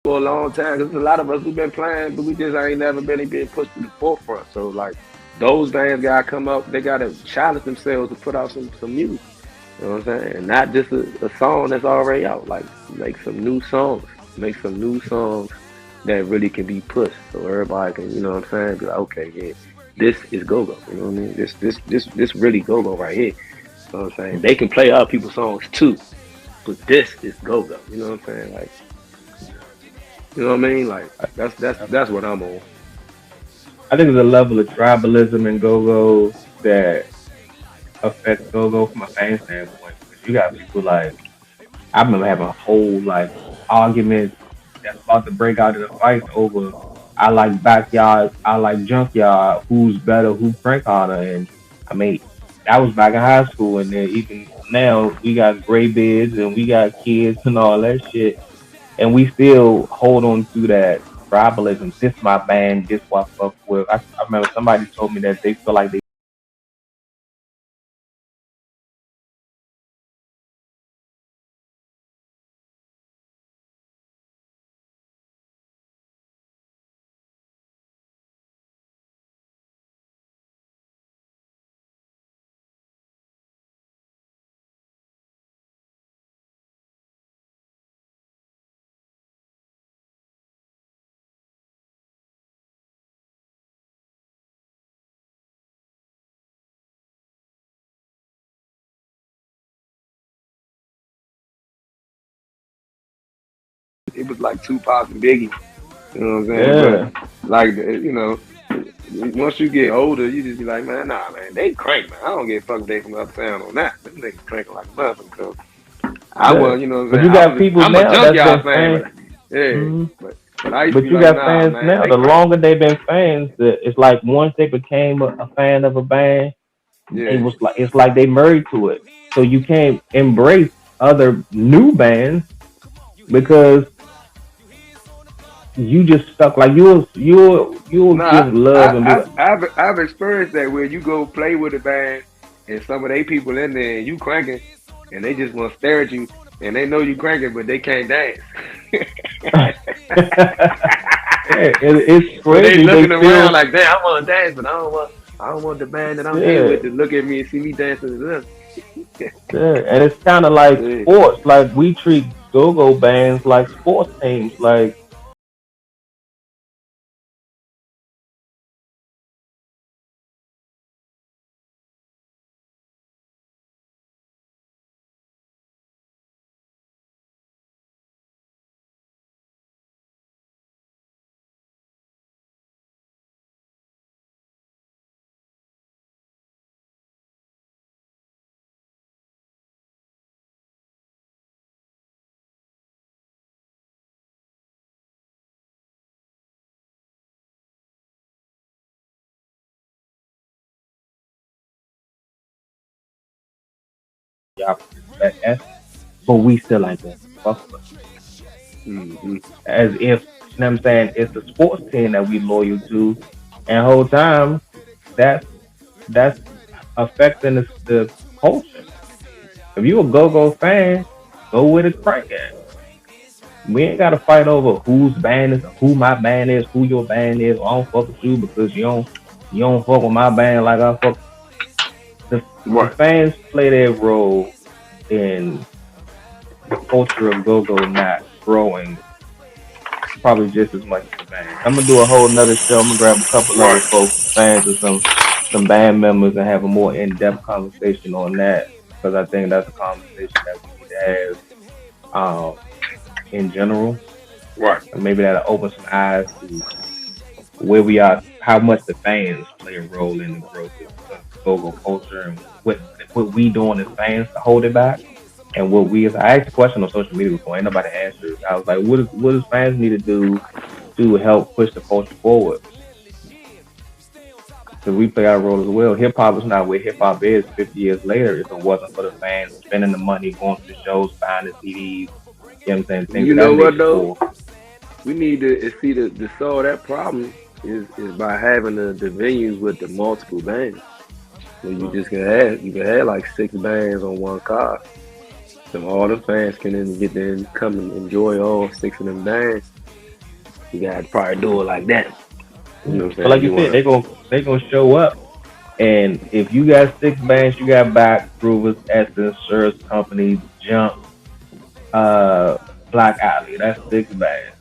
For a long time. Cause a lot of us we've been playing, but we just ain't never been being pushed to the forefront. So like those bands gotta come up, they gotta challenge themselves to put out some music. You know what I'm saying? And not just a song that's already out. Like make some new songs, make some new songs that really can be pushed, so everybody can, you know what I'm saying? Be like, okay, yeah, this is go go. You know what I mean? This really go go right here. You know what I'm saying? They can play other people's songs too, but this is go go. You know what I'm saying? Like you know what I mean? Like that's what I'm on. I think there's a level of tribalism in go-go that affects go-go from a fan standpoint. Because you got people like I remember having whole like arguments that's about to break out in a fight over I like backyard, I like junkyard, who's better, who crank harder, and I mean that was back in high school, and then even now we got gray beards and we got kids and all that shit, and we still hold on to that tribalism. This my band, this what I fuck with. I remember somebody told me that they feel like they It was like Tupac and Biggie. You know what I'm saying? But yeah, like once you get older, you just be like, man, nah, man, they crank, man. I don't get fucked they from uptown on that. Them niggas cranking like a motherfucker. I yeah. was, you know what But I'm you saying? got people I'm a now that's junkyard been fan, fans. but yeah, Mhm. but I used to But be you like, got nah, fans man, now. they The crank. longer they've been fans, it's like once they became a fan of a band, they Yeah. was like it's like they married to it. So you can't embrace other new bands because you just stuck. Like you'll No, give love and be like, I've experienced that where you go play with a band and some of they people in there and you cranking and they just want to stare at you and they know you cranking but they can't dance. yeah, it's So they crazy. They looking around feel like, damn, I want to dance, but I don't want the band that I'm here yeah, with to look at me and see me dancing to them. yeah, and it's kind of like Yeah. sports. Like we treat go-go bands like sports teams. Like y'all respect us, but we still ain't gonna fuck with Mm-hmm. as if you know what I'm saying it's the sports team that we loyal to, and whole time that's that's affecting the culture. If you a go-go fan, go with a crank at. We ain't gotta fight over whose band is who my band is, who your band is. I don't fuck with you because you don't fuck with my band like I fuck. The Right. fans play their role in the culture of go-go not growing probably just as much as the band. I'm gonna do a whole nother show. I'm gonna grab a couple other Right. folks, fans, or some band members, and have a more in-depth conversation on that because I think that's a conversation that we need to have in general, Right. and maybe that'll open some eyes to where we are, how much the fans play a role in the growth of go-go culture, and what we doing as fans to hold it back. And what we as I asked a question on social media before, ain't nobody answered. I was like, what does fans need to do to help push the culture forward? Because we play our role as well. Hip hop is not where hip hop is 50 years later if it wasn't for the fans spending the money, going to the shows, buying the CDs, you know what I'm saying, things You of that know what nature though? for. We need to see the solve that problem is by having the venues with the multiple bands. So you can have like six bands on one car. So all the fans can then get there and come and enjoy all six of them bands. You gotta probably do it like that. You know what I'm But like saying? you You said, wanna they gonna show up. And if you got six bands, you got Back, Groovers, Essence, Insurance Company, Jump, uh, Black Alley. That's six bands.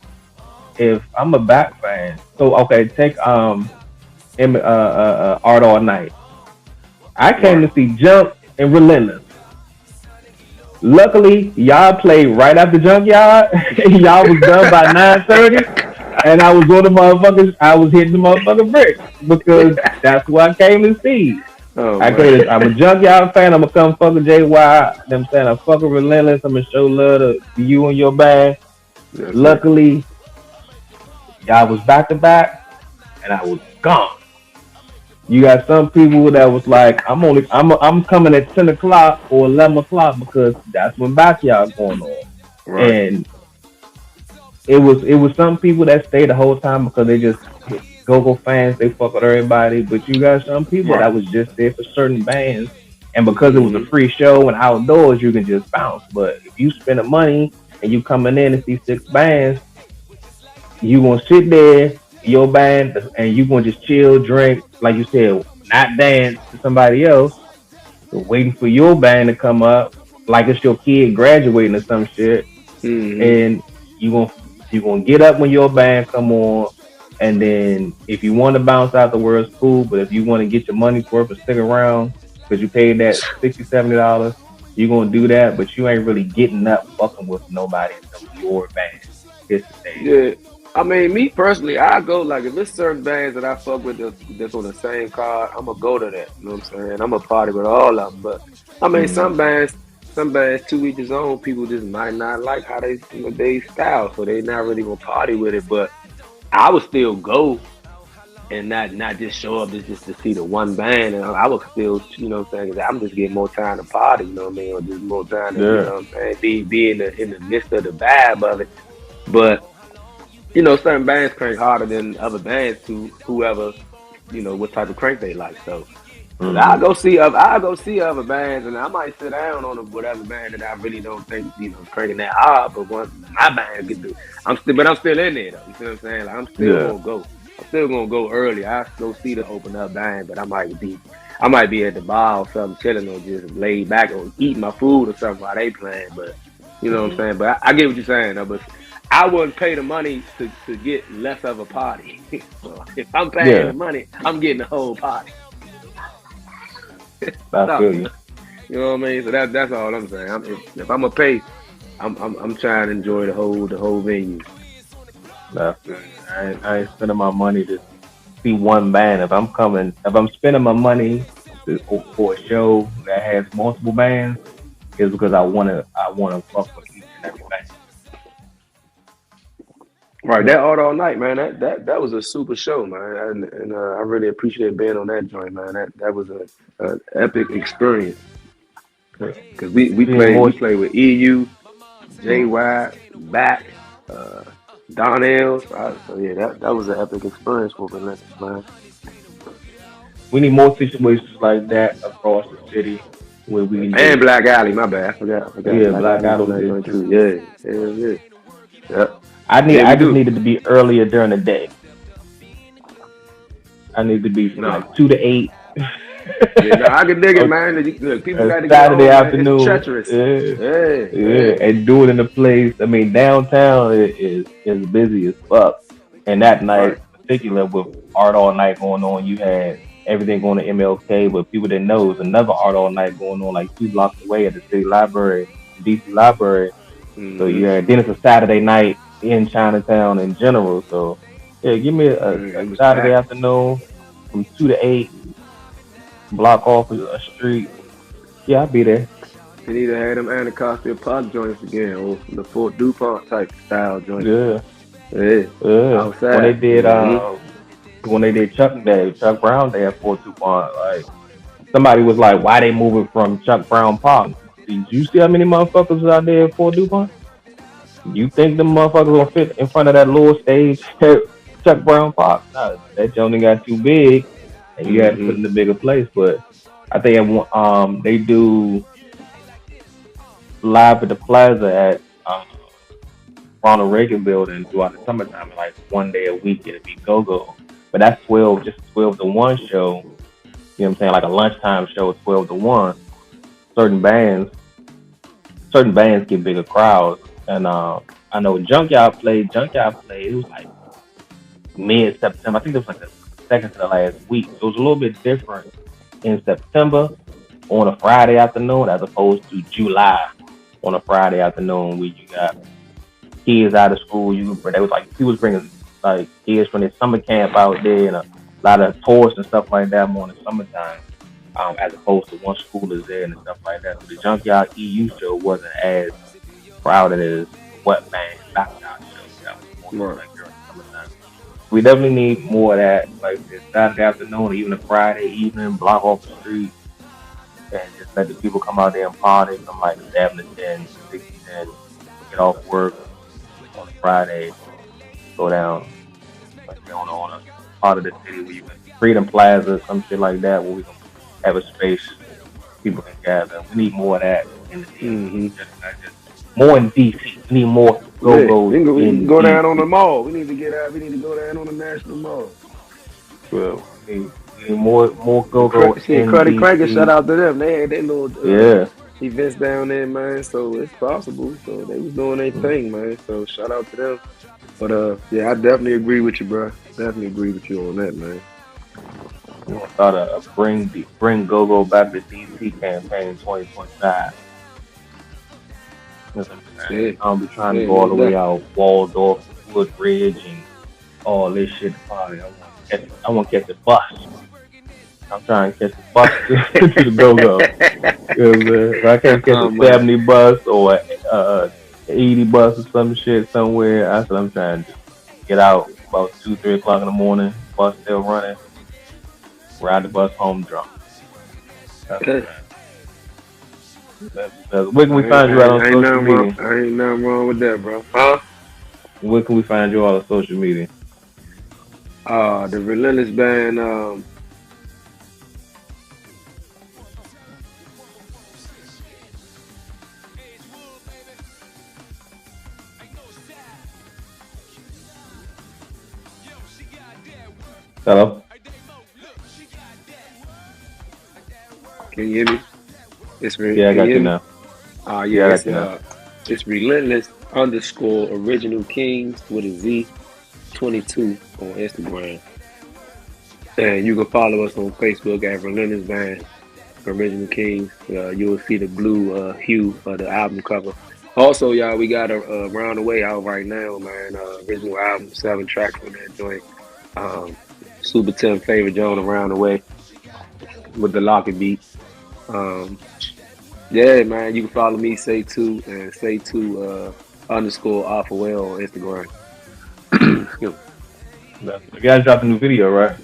If I'm a Back fan, so okay, take Art All Night. I came right. to see Jump and Relentless. Luckily, y'all played right after Junkyard. Y'all was done by 9:30, and I was on the motherfuckers. I was hitting the motherfucking bricks because that's what I came to see. Oh I man. came. I'm a Junkyard fan. I'm gonna come fuck with JY. I'm saying I'm fucking Relentless. I'm gonna show love to you and your band. That's it. Luckily, y'all was back to back, and I was gone. You got some people that was like, I'm coming at 10 o'clock or 11 o'clock because that's when backyard going on. Right. And it was some people that stayed the whole time because they just go fans. They fuck with everybody, but you got some people Right. that was just there for certain bands, and because it was a Mm-hmm. free show and outdoors, you can just bounce. But if you spend the money and you coming in and see six bands, you gonna sit there, your band, and you gonna just chill, drink, like you said, not dance to somebody else, waiting for your band to come up, like it's your kid graduating or some shit, Mm-hmm. and you gonna you gonna get up when your band come on, and then if you want to bounce out the words, cool. But if you want to get your money's worth and stick around because you paid that $60, $70, you gonna do that. But you ain't really getting up fucking with nobody until your band hits the stage. Yeah. I mean, me personally, I go like if it's certain bands that I fuck with that's on the same card, I'm gonna go to that. You know what I'm saying? I'm gonna party with all of them. But I mean, Mm, some bands to each his own. People just might not like how they style, so they not really gonna party with it. But I would still go and not just show up just to see the one band. And I would still, you know what I'm saying? 'Cause I'm just getting more time to party. You know what I mean? Or just more time to, you yeah, know what I'm saying? Be in the midst of the vibe of it. But you know, certain bands crank harder than other bands to whoever, you know, what type of crank they like. So, cause mm, I'll go see other bands, and I might sit down on whatever band that I really don't think, you know, cranking that hard. But once my band get through, I'm still in there though. You see what I'm saying? Like I'm still yeah, gonna go. I'm still gonna go early. I go see the open up band, but I might be at the bar or something, chilling or just laid back or eating my food or something while they playing. But you know what I'm mm, saying? But I get what you're saying though. But I wouldn't pay the money to get less of a party. So if I'm paying yeah. the money, I'm getting the whole party. I So, feel you. you know what I mean? So that's all I'm saying. If I'm gonna pay, I'm trying to enjoy the whole venue. I feel you. I ain't spending my money to see one band. If I'm spending my money for a show that has multiple bands, is because I wanna fuck with each and every band. Right, Yeah, that art all night, man. That was a super show, man, and I really appreciate being on that joint, man. That was a epic experience yeah. because we Seeing played more. we played with EU, Mm. JY, back, uh, Donnell. So yeah, that was an epic experience for Relentless, man. We need more situations like that across the city where we can And just, Black Alley, my bad. I forgot yeah, Black Black Alley was Out on was that there joint too. too. Yeah, hell yeah. Yep. Yeah, I we just do. needed to be earlier during the day. I need to be from No. like 2 to 8. Yeah, no, I can dig it, Or man. Look, people a got to get Saturday home, man. It's afternoon. treacherous. Yeah, Yeah, yeah, yeah. and do it in a place. I mean, downtown is busy as fuck. And that night, Right. in particular, with art all night going on, you had everything going to MLK, but people didn't know it was another art all night going on like 2 blocks away at the city library, DC library. So Mm-hmm. you had then it's a Saturday night in Chinatown in general. So yeah, give me a It was Saturday packed. afternoon from 2 to 8, block off a street. Yeah, I'll be there. They need to have them Anacostia Park joints again, or the Fort DuPont type style joints. Yeah, Yeah, yeah. outside. Mm-hmm. When they did Chuck Day, Chuck Brown Day at Fort DuPont, like somebody was like, why they moving from Chuck Brown Park? Did you see how many motherfuckers was out there at Fort DuPont? You think them motherfuckers gonna fit in front of that little stage at Chuck Brown Park? Nah, that joint got too big, and you had to put it Mm-hmm. in a bigger place. But I think they do live at the Plaza at Ronald Reagan Building throughout the summertime, like one day a week it'll be go go. But that's 12, just 12 to 1 show. You know what I'm saying? Like a lunchtime show, 12 to 1. Certain bands, certain bands get bigger crowds, and I know Junkyard played. It was like mid September. I think it was like the second to the last week. So it was a little bit different in September on a Friday afternoon as opposed to July on a Friday afternoon where you got kids out of school. They was like he was bringing like kids from the summer camp out there and a lot of tourists and stuff like that more in the summertime. As opposed to once school is there and stuff like that. So the Junkyard EU show wasn't as crowded as what band Backyard show. That was more so Right. like during the summertime. We definitely need more of that, like this Saturday afternoon or even a Friday evening, block off the street and just let the people come out there and party from like 7 to 10, 6 to 10, get off work Friday, go down like on a part of the city where you can Freedom Plaza, some shit like that, where we can have a space people can gather. We need more of that in the DMV. Mm-hmm. More in DC. We need more Yeah, go-go's we can in go down on the DC. mall. We need to get out. We need to go down on the National Mall. Well, we need more go-go Shit, in Cruddy Cranker, shout DC. out to them. They had their little Yeah. events down there, man. So it's possible. So they was doing their Mm. thing, man. So shout out to them. But yeah, I definitely agree with you, bro. Definitely agree with you on that, man. We gonna start a bring go-go back to DC campaign 2025. You know what I'm saying? Yeah, I don't be trying to yeah, go all most the way definitely. out Waldorf, Woodridge, and all this shit to party. I want to catch the bus. I'm trying to catch the bus to the go-go. If I can't catch a Man. 70 bus or a 80 bus or some shit somewhere, that's what I'm trying to do. Get out about 2, 3 o'clock in the morning, bus still running, ride the bus home drunk. That's what I'm trying to do. Where can we find you out on Ain't social nothing wrong. media? Ain't nothing wrong with that, bro. Huh? Where can we find you all on social media? The Relentless Band. Hello? Can you hear me? Yeah, I Can you got hear you me? now. Yeah, Yeah, I got you now. it's Relentless underscore Original Kings with a Z 22 on Instagram. And you can follow us on Facebook at Relentless Band Original Kings. You'll see the blue hue of the album cover. Also, y'all, we got a Round the Way out right now, man. Original album, 7 tracks from that joint. Um, Super 10 favorite joint Around the Way with the locket beat. Um, yeah, man, you can follow me, SeiTu, and SeiTu underscore Alpha Well on Instagram. You guys dropped a new video, right?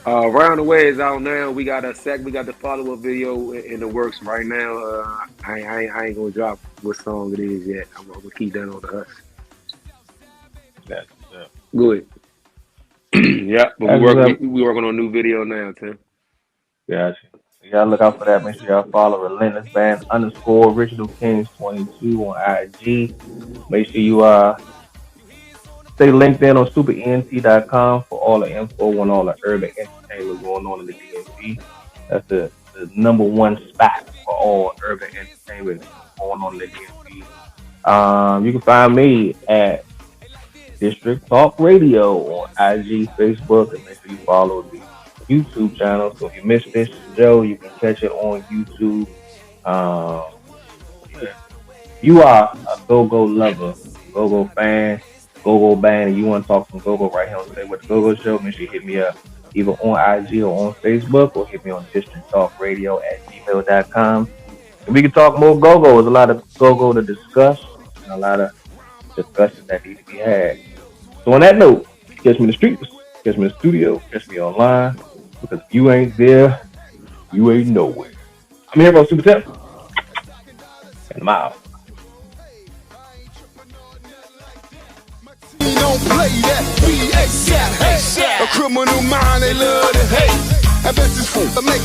Round the Way is out now. We got the follow up video in the works right now. I ain't gonna drop what song it is yet. I'm gonna keep that on the hush. That's yeah. Good. Yeah, but That's what's up. we working on a new video now, Tim. Gotcha. So y'all look out for that. Make sure y'all follow Relentless Band underscore Original Kings 22 on IG. Make sure you stay linked in on superent.com for all the info on all the urban entertainment going on in the DMV. That's the #1 spot for all urban entertainment going on in the DMV. You can find me at District Talk Radio on IG, Facebook, and make sure you follow the YouTube channel. So if you missed this show, you can catch it on YouTube. You are a go-go lover, go-go fan, go-go band, and you want to talk some go-go right here on Today with the Go-Go Show, make sure you hit me up either on IG or on Facebook, or hit me on districttalkradio@gmail.com. And we can talk more go-go. There's a lot of go-go to discuss and a lot of discussions that need to be had. So on that note, catch me in the streets, catch me in the studio, catch me online, because if you ain't there, you ain't nowhere. I'm here for Super Tip, and I'm out. Don't play that, we ASAP, hey. A criminal mind, they love to hate. I bet this make